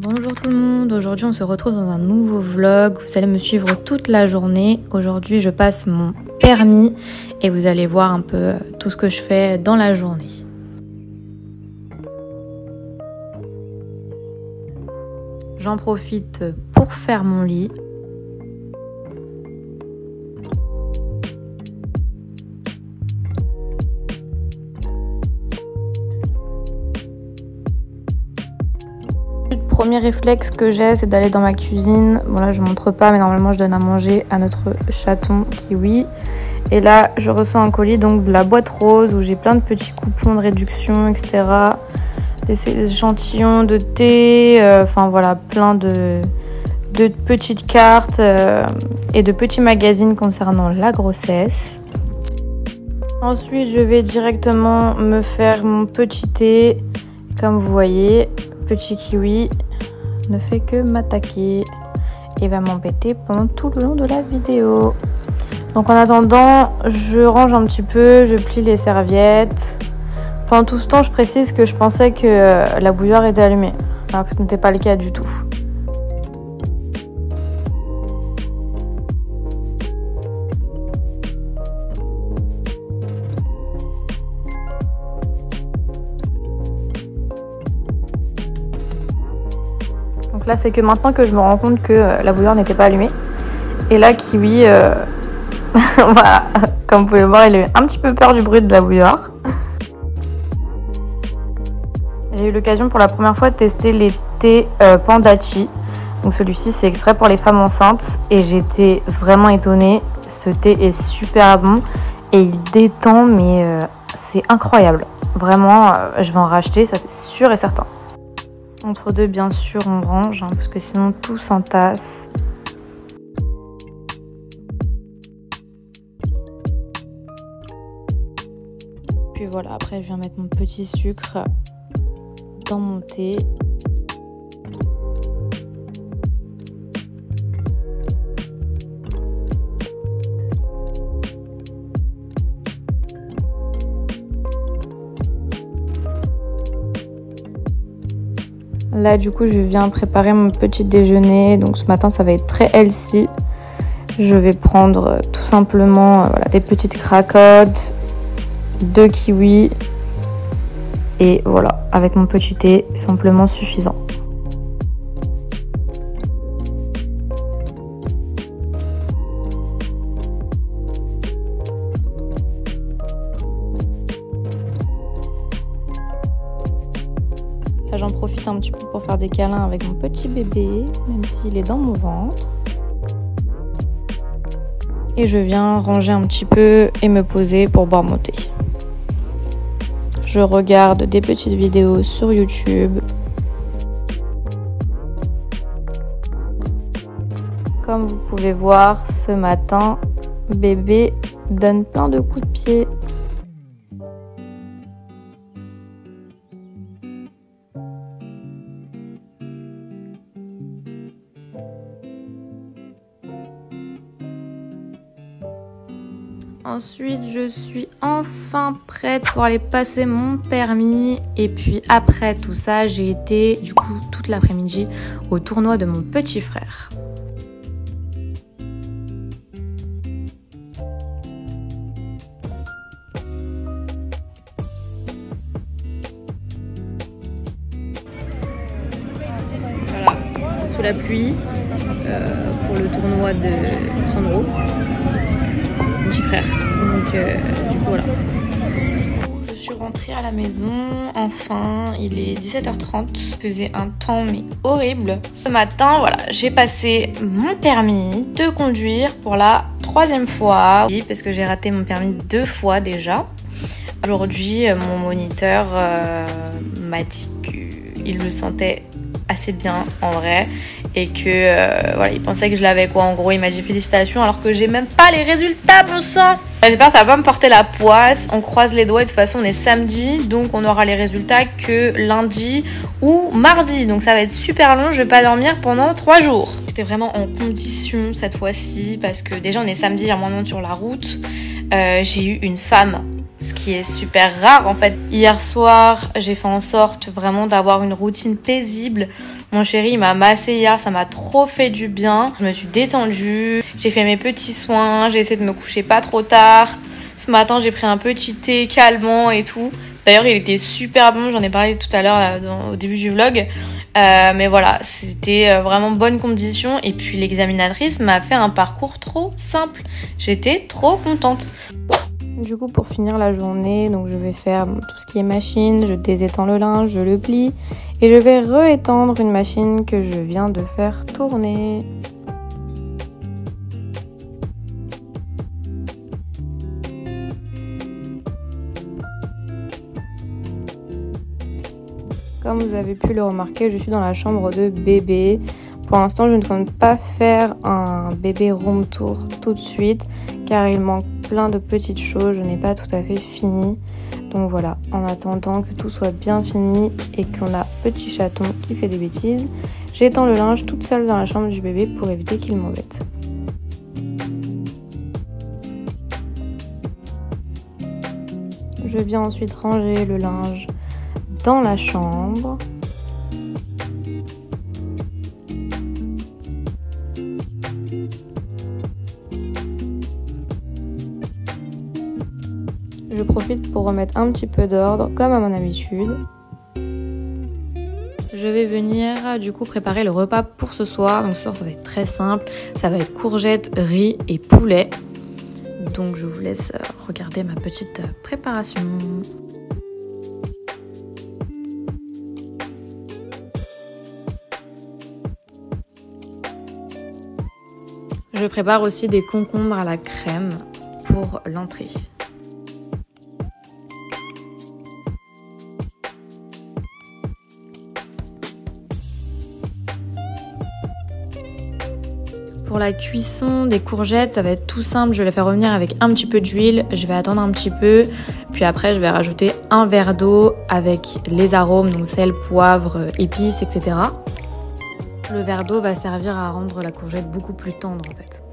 Bonjour tout le monde, aujourd'hui on se retrouve dans un nouveau vlog, vous allez me suivre toute la journée. Aujourd'hui je passe mon permis et vous allez voir un peu tout ce que je fais dans la journée. J'en profite pour faire mon lit. Le premier réflexe que j'ai, c'est d'aller dans ma cuisine. Bon là je montre pas, mais normalement je donne à manger à notre chaton Kiwi. Et là je reçois un colis, donc de la boîte rose où j'ai plein de petits coupons de réduction, etc. Des échantillons de thé, enfin voilà, plein de petites cartes et de petits magazines concernant la grossesse. Ensuite je vais directement me faire mon petit thé. Comme vous voyez, petit Kiwi ne fait que m'attaquer et va m'embêter pendant tout le long de la vidéo. Donc en attendant, je range un petit peu, je plie les serviettes. Pendant tout ce temps, je précise que je pensais que la bouilloire était allumée, alors que ce n'était pas le cas du tout. Donc là, c'est que maintenant que je me rends compte que la bouilloire n'était pas allumée. Et là, Kiwi, voilà, comme vous pouvez le voir, il a eu un petit peu peur du bruit de la bouilloire. J'ai eu l'occasion pour la première fois de tester les thés Pandachi. Donc celui-ci, c'est exprès pour les femmes enceintes. Et j'étais vraiment étonnée. Ce thé est super bon et il détend, mais c'est incroyable. Vraiment, je vais en racheter, ça c'est sûr et certain. Entre deux, bien sûr, on range, parce que sinon tout s'entasse. Puis voilà, après je viens mettre mon petit sucre dans mon thé. Là du coup je viens préparer mon petit déjeuner, donc ce matin ça va être très healthy. Je vais prendre tout simplement voilà, des petites cracottes, 2 kiwis et voilà, avec mon petit thé, simplement suffisant. Là j'en profite un petit peu pour faire des câlins avec mon petit bébé, même s'il est dans mon ventre. Et je viens ranger un petit peu et me poser pour boire mon thé. Je regarde des petites vidéos sur YouTube. Comme vous pouvez voir, ce matin, bébé donne plein de coups de pied. Ensuite, je suis enfin prête pour aller passer mon permis. Et puis après tout ça, j'ai été du coup toute l'après-midi au tournoi de mon petit frère. Voilà, sous la pluie pour le tournoi de Sandro. Petit frère, donc du coup voilà. Je suis rentrée à la maison, enfin il est 17h30, il faisait un temps mais horrible. Ce matin voilà, j'ai passé mon permis de conduire pour la 3e fois, oui, parce que j'ai raté mon permis 2 fois déjà. Aujourd'hui mon moniteur m'a dit qu'il le sentait assez bien en vrai et que voilà, il pensait que je l'avais quoi. En gros il m'a dit félicitations alors que j'ai même pas les résultats, bon sang. J'espère que ça va pas me porter la poisse, on croise les doigts. De toute façon on est samedi, donc on aura les résultats que lundi ou mardi, donc ça va être super long, je vais pas dormir pendant 3 jours. J'étais vraiment en condition cette fois-ci parce que déjà on est samedi, il y a moins de monde sur la route. J'ai eu une femme ce qui est super rare en fait. Hier soir, j'ai fait en sorte vraiment d'avoir une routine paisible. Mon chéri il m'a massé hier, ça m'a trop fait du bien. Je me suis détendue, j'ai fait mes petits soins, j'ai essayé de me coucher pas trop tard. Ce matin, j'ai pris un petit thé calmant et tout. D'ailleurs, il était super bon, j'en ai parlé tout à l'heure au début du vlog. Mais voilà, c'était vraiment bonne condition. Et puis l'examinatrice m'a fait un parcours trop simple. J'étais trop contente. Du coup, pour finir la journée, donc je vais faire tout ce qui est machine. Je désétends le linge, je le plie. Et je vais réétendre une machine que je viens de faire tourner. Comme vous avez pu le remarquer, je suis dans la chambre de bébé. Pour l'instant, je ne compte pas faire un bébé room tour tout de suite, car il manque plein de petites choses. Je n'ai pas tout à fait fini. Donc voilà, en attendant que tout soit bien fini et qu'on a petit chaton qui fait des bêtises, j'étends le linge toute seule dans la chambre du bébé pour éviter qu'il m'embête. Je viens ensuite ranger le linge dans la chambre. Je profite pour remettre un petit peu d'ordre comme à mon habitude. Je vais venir du coup préparer le repas pour ce soir. Donc ce soir ça va être très simple, ça va être courgettes, riz et poulet. Donc je vous laisse regarder ma petite préparation. Je prépare aussi des concombres à la crème pour l'entrée. Pour la cuisson des courgettes, ça va être tout simple. Je vais les faire revenir avec un petit peu d'huile. Je vais attendre un petit peu. Puis après, je vais rajouter un verre d'eau avec les arômes, donc sel, poivre, épices, etc. Le verre d'eau va servir à rendre la courgette beaucoup plus tendre en fait.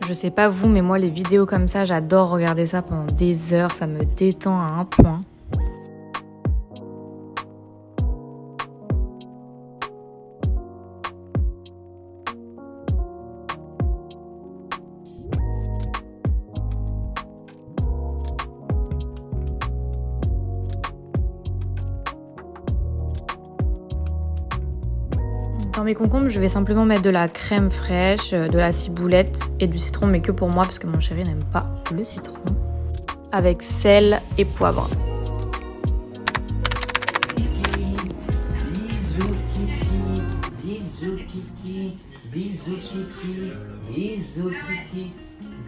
Je sais pas vous, mais moi les vidéos comme ça, j'adore regarder ça pendant des heures, ça me détend à un point. Dans mes concombres, je vais simplement mettre de la crème fraîche, de la ciboulette et du citron, mais que pour moi parce que mon chéri n'aime pas le citron. Avec sel et poivre. Bisous Kiki, bisous Kiki, bisous Kiki,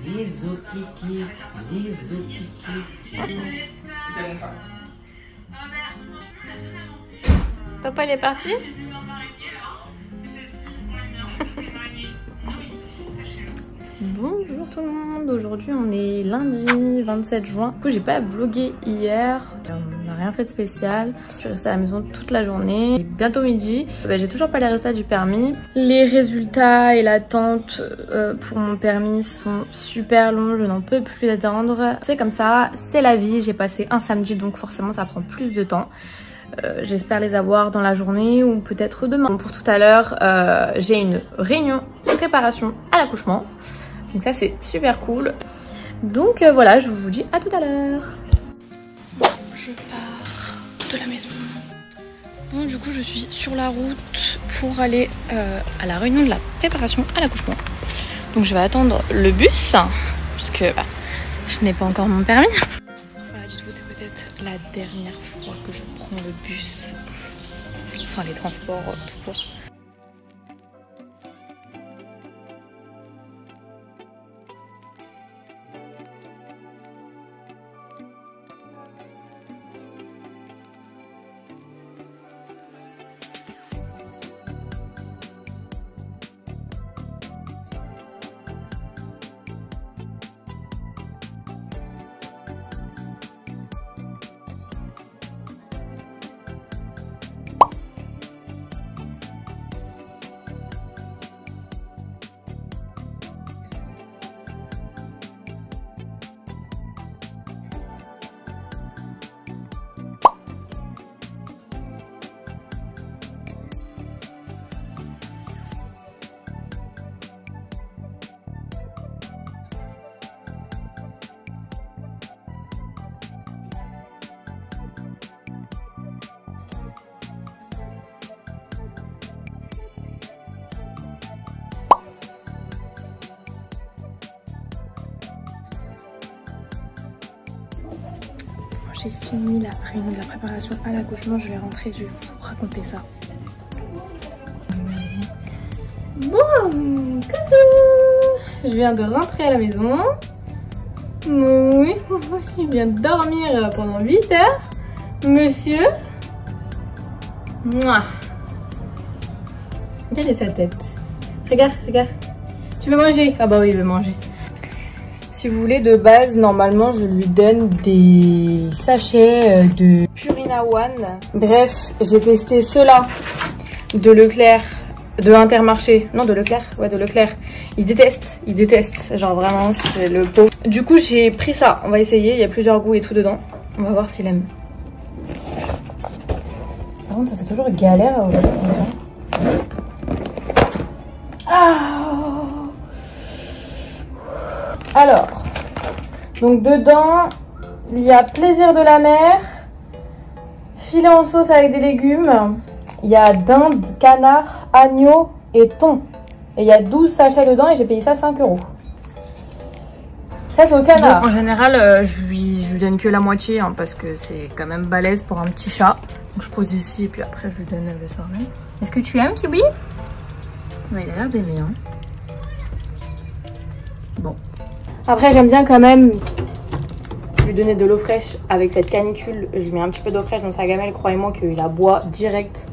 bisous Kiki, bisous Kiki, bisous Kiki. Papa il est parti? Bonjour tout le monde, aujourd'hui on est lundi 27 juin. Du coup j'ai pas vlogué hier, on n'a rien fait de spécial. Je suis restée à la maison toute la journée. Et bientôt midi, j'ai toujours pas les résultats du permis. Les résultats et l'attente pour mon permis sont super longs, je n'en peux plus d'attendre. C'est comme ça, c'est la vie, j'ai passé un samedi donc forcément ça prend plus de temps. J'espère les avoir dans la journée ou peut-être demain. Bon, pour tout à l'heure, j'ai une réunion de préparation à l'accouchement. Donc ça c'est super cool. Donc voilà, je vous dis à tout à l'heure. Bon, je pars de la maison. Bon, du coup je suis sur la route pour aller à la réunion de la préparation à l'accouchement. Donc je vais attendre le bus, puisque je n'ai pas encore mon permis. Voilà, dites-vous, c'est peut-être la dernière fois que je prends le bus. Enfin les transports tout court. j'ai fini la réunion de la préparation à l'accouchement, je vais rentrer, je vais vous raconter ça. Bon, coucou! Je viens de rentrer à la maison. Oui, il vient de dormir pendant 8 heures. Monsieur. Mouah. Regardez sa tête. Regarde, regarde. Tu veux manger? Ah bah oui, il veut manger. Si vous voulez, de base, normalement, je lui donne des sachets de Purina One. Bref, j'ai testé ceux-là de Leclerc, de Intermarché. Non, de Leclerc, ouais, de Leclerc. Il déteste. Genre vraiment, c'est le pot. Du coup, j'ai pris ça. On va essayer. Il y a plusieurs goûts et tout dedans. On va voir s'il aime. Par contre, ça c'est toujours galère à ouvrir. Alors, donc dedans, il y a plaisir de la mer, filet en sauce avec des légumes, il y a dinde, canard, agneau et thon. Et il y a 12 sachets dedans et j'ai payé ça 5 €. Ça c'est au canard. Donc, en général, je lui donne que la moitié hein, parce que c'est quand même balèze pour un petit chat. Donc je pose ici et puis après je lui donne le soir. Est-ce que tu aimes, Kiwi? Ouais, il a l'air d'aimer. Hein. Bon. Après, j'aime bien quand même lui donner de l'eau fraîche avec cette canicule. Je lui mets un petit peu d'eau fraîche dans sa gamelle. Croyez-moi qu'il la boit direct.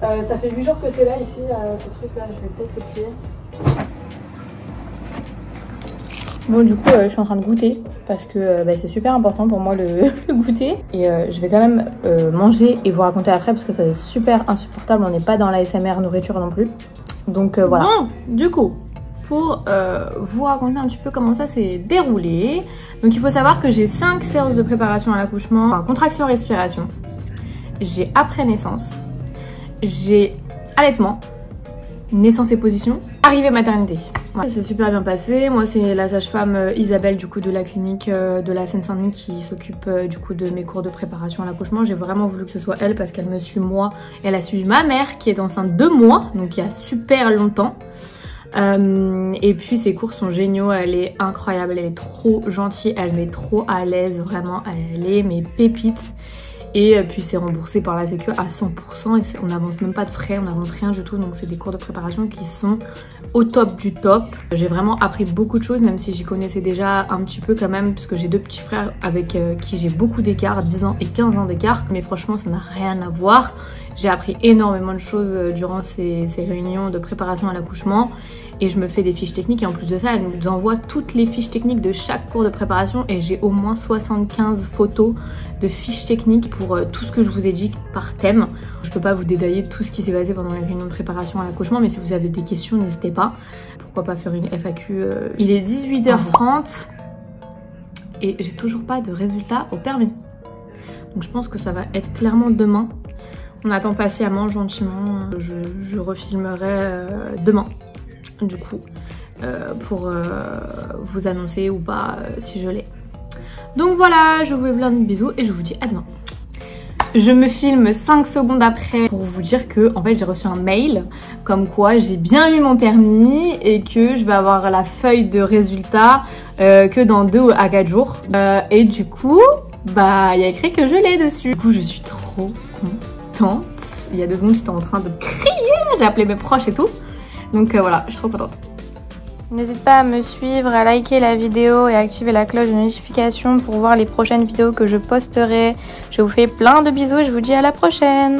Ça fait 8 jours que c'est là, ici, ce truc-là. Je vais peut-être le plier. Bon, du coup, je suis en train de goûter parce que c'est super important pour moi le goûter. Et je vais quand même manger et vous raconter après parce que ça va être super insupportable. On n'est pas dans la SMR nourriture non plus. Donc voilà. Bon, du coup... pour vous raconter un petit peu comment ça s'est déroulé. Donc il faut savoir que j'ai 5 séances de préparation à l'accouchement. Enfin, contraction respiration, j'ai après naissance, j'ai allaitement, naissance et position, arrivée maternité. Voilà. Ça s'est super bien passé. Moi c'est la sage-femme Isabelle du coup de la clinique de la Seine-Saint-Denis qui s'occupe du coup de mes cours de préparation à l'accouchement. J'ai vraiment voulu que ce soit elle parce qu'elle me suit moi. Elle a suivi ma mère qui est enceinte 2 mois, donc il y a super longtemps. Et puis ses cours sont géniaux, elle est incroyable, elle est trop gentille, elle met trop à l'aise, vraiment elle est mes pépites. Et puis c'est remboursé par la sécu à 100% et on n'avance même pas de frais, on n'avance rien du tout. Donc c'est des cours de préparation qui sont au top du top. J'ai vraiment appris beaucoup de choses, même si j'y connaissais déjà un petit peu quand même, parce que j'ai 2 petits frères avec qui j'ai beaucoup d'écart, 10 ans et 15 ans d'écart. Mais franchement ça n'a rien à voir. J'ai appris énormément de choses durant ces réunions de préparation à l'accouchement. Et je me fais des fiches techniques et en plus de ça, elle nous envoie toutes les fiches techniques de chaque cours de préparation et j'ai au moins 75 photos de fiches techniques pour tout ce que je vous ai dit par thème. Je peux pas vous détailler tout ce qui s'est passé pendant les réunions de préparation à l'accouchement, mais si vous avez des questions, n'hésitez pas. Pourquoi pas faire une FAQ. Il est 18h30 et j'ai toujours pas de résultat au permis. Donc je pense que ça va être clairement demain. On attend patiemment, gentiment. Je refilmerai demain. Du coup pour vous annoncer ou pas si je l'ai. Donc voilà, je vous fais plein de bisous et je vous dis à demain. Je me filme 5 secondes après pour vous dire que en fait j'ai reçu un mail comme quoi j'ai bien eu mon permis et que je vais avoir la feuille de résultat que dans 2 à 4 jours et du coup bah il y a écrit que je l'ai dessus. Du coup je suis trop contente. Il y a 2 secondes j'étais en train de crier, j'ai appelé mes proches et tout. Donc voilà, je suis trop contente. N'hésite pas à me suivre, à liker la vidéo et à activer la cloche de notification pour voir les prochaines vidéos que je posterai. Je vous fais plein de bisous et je vous dis à la prochaine.